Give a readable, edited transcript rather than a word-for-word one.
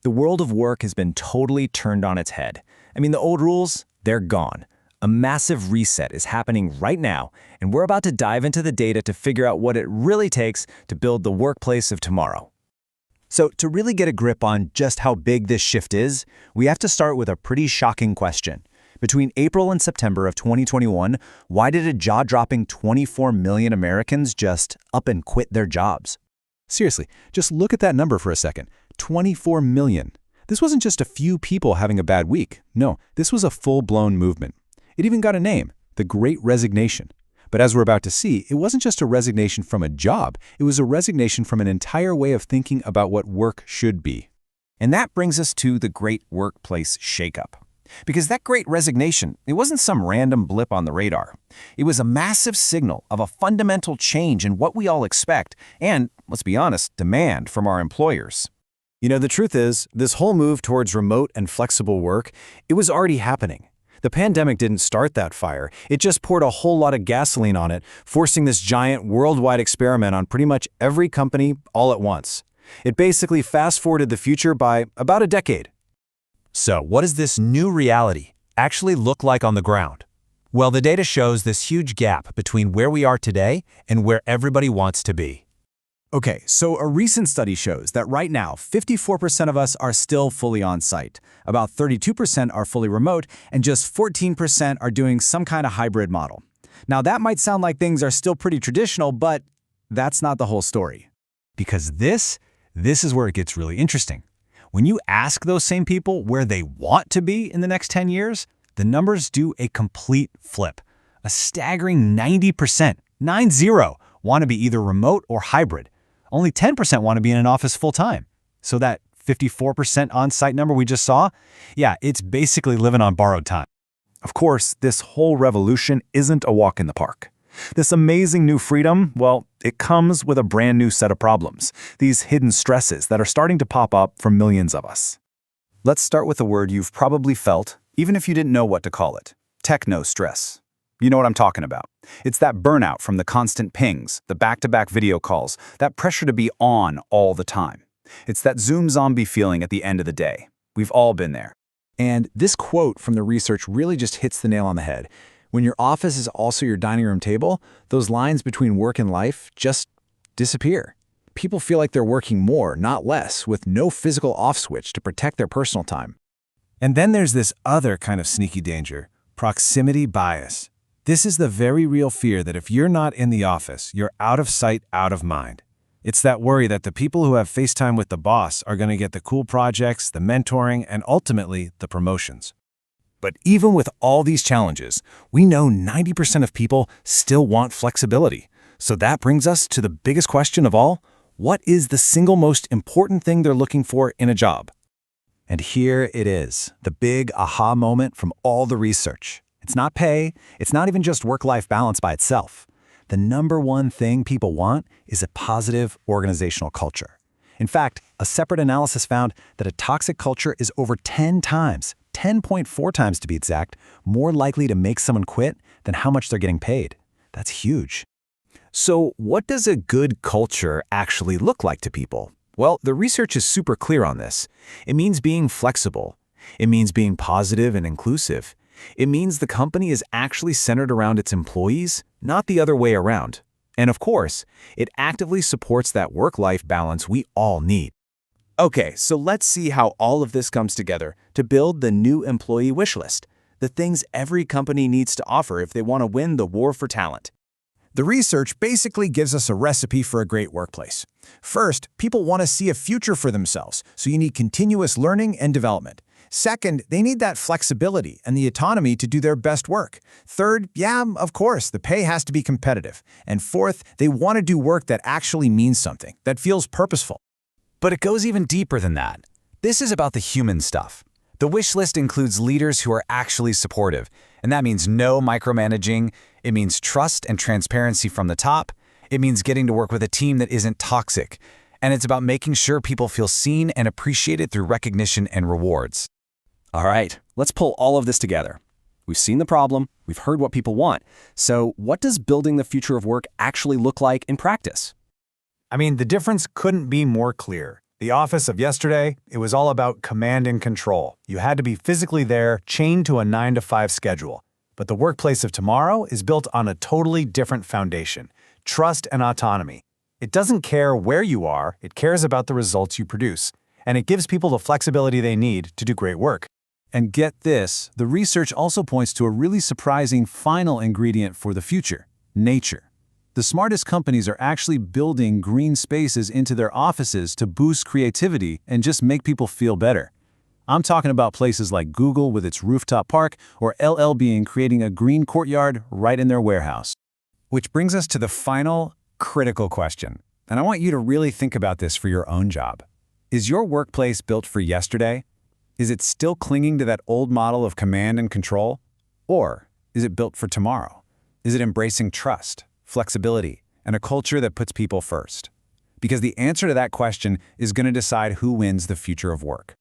The world of work has been totally turned on its head. I mean, the old rules, they're gone. A massive reset is happening right now, and we're about to dive into the data to figure out what it really takes to build the workplace of tomorrow. So, to really get a grip on just how big this shift is, we have to start with a pretty shocking question. Between April and September of 2021, why did a jaw-dropping 24 million Americans just up and quit their jobs? Seriously, just look at that number for a second. 24 million. This wasn't just a few people having a bad week. No, this was a full-blown movement. It even got a name, the Great Resignation. But as we're about to see, it wasn't just a resignation from a job. It was a resignation from an entire way of thinking about what work should be. And that brings us to the Great Workplace Shakeup. Because that Great Resignation, it wasn't some random blip on the radar. It was a massive signal of a fundamental change in what we all expect and, let's be honest, demand from our employers. You know, the truth is, this whole move towards remote and flexible work, it was already happening. The pandemic didn't start that fire. It just poured a whole lot of gasoline on it, forcing this giant worldwide experiment on pretty much every company all at once. It basically fast-forwarded the future by about a decade. So, what does this new reality actually look like on the ground? Well, the data shows this huge gap between where we are today and where everybody wants to be. Okay, so a recent study shows that right now, 54% of us are still fully on-site, about 32% are fully remote, and just 14% are doing some kind of hybrid model. Now, that might sound like things are still pretty traditional, but that's not the whole story. Because this is where it gets really interesting. When you ask those same people where they want to be in the next 10 years, the numbers do a complete flip. A staggering 90%, 90, want to be either remote or hybrid. Only 10% want to be in an office full-time. So that 54% on-site number we just saw, yeah, it's basically living on borrowed time. Of course, this whole revolution isn't a walk in the park. This amazing new freedom, well, it comes with a brand new set of problems, these hidden stresses that are starting to pop up for millions of us. Let's start with a word you've probably felt, even if you didn't know what to call it: technostress. You know what I'm talking about. It's that burnout from the constant pings, the back-to-back video calls, that pressure to be on all the time. It's that Zoom zombie feeling at the end of the day. We've all been there. And this quote from the research really just hits the nail on the head. When your office is also your dining room table, those lines between work and life just disappear. People feel like they're working more, not less, with no physical off switch to protect their personal time. And then there's this other kind of sneaky danger, proximity bias. This is the very real fear that if you're not in the office, you're out of sight, out of mind. It's that worry that the people who have FaceTime with the boss are going to get the cool projects, the mentoring, and ultimately the promotions. But even with all these challenges, we know 90% of people still want flexibility. So that brings us to the biggest question of all: what is the single most important thing they're looking for in a job? And here it is, the big aha moment from all the research. It's not pay, it's not even just work-life balance by itself. The number one thing people want is a positive organizational culture. In fact, a separate analysis found that a toxic culture is over 10 times, 10.4 times to be exact, more likely to make someone quit than how much they're getting paid. That's huge. So what does a good culture actually look like to people? Well, the research is super clear on this. It means being flexible. It means being positive and inclusive. It means the company is actually centered around its employees, not the other way around. And of course, it actively supports that work-life balance we all need. Okay, so let's see how all of this comes together to build the new employee wish list, the things every company needs to offer if they want to win the war for talent. The research basically gives us a recipe for a great workplace. First, people want to see a future for themselves, so you need continuous learning and development. Second, they need that flexibility and the autonomy to do their best work. Third, yeah, of course, the pay has to be competitive. And fourth, they want to do work that actually means something, that feels purposeful. But it goes even deeper than that. This is about the human stuff. The wish list includes leaders who are actually supportive, and that means no micromanaging. It means trust and transparency from the top. It means getting to work with a team that isn't toxic. And it's about making sure people feel seen and appreciated through recognition and rewards. All right, let's pull all of this together. We've seen the problem, we've heard what people want. So what does building the future of work actually look like in practice? I mean, the difference couldn't be more clear. The office of yesterday, it was all about command and control. You had to be physically there, chained to a 9-to-5 schedule. But the workplace of tomorrow is built on a totally different foundation: trust and autonomy. It doesn't care where you are, it cares about the results you produce. And it gives people the flexibility they need to do great work. And get this, the research also points to a really surprising final ingredient for the future: nature. The smartest companies are actually building green spaces into their offices to boost creativity and just make people feel better. I'm talking about places like Google with its rooftop park, or LL Bean creating a green courtyard right in their warehouse. Which brings us to the final, critical question. And I want you to really think about this for your own job. Is your workplace built for yesterday? Is it still clinging to that old model of command and control? Or is it built for tomorrow? Is it embracing trust, flexibility, and a culture that puts people first? Because the answer to that question is going to decide who wins the future of work.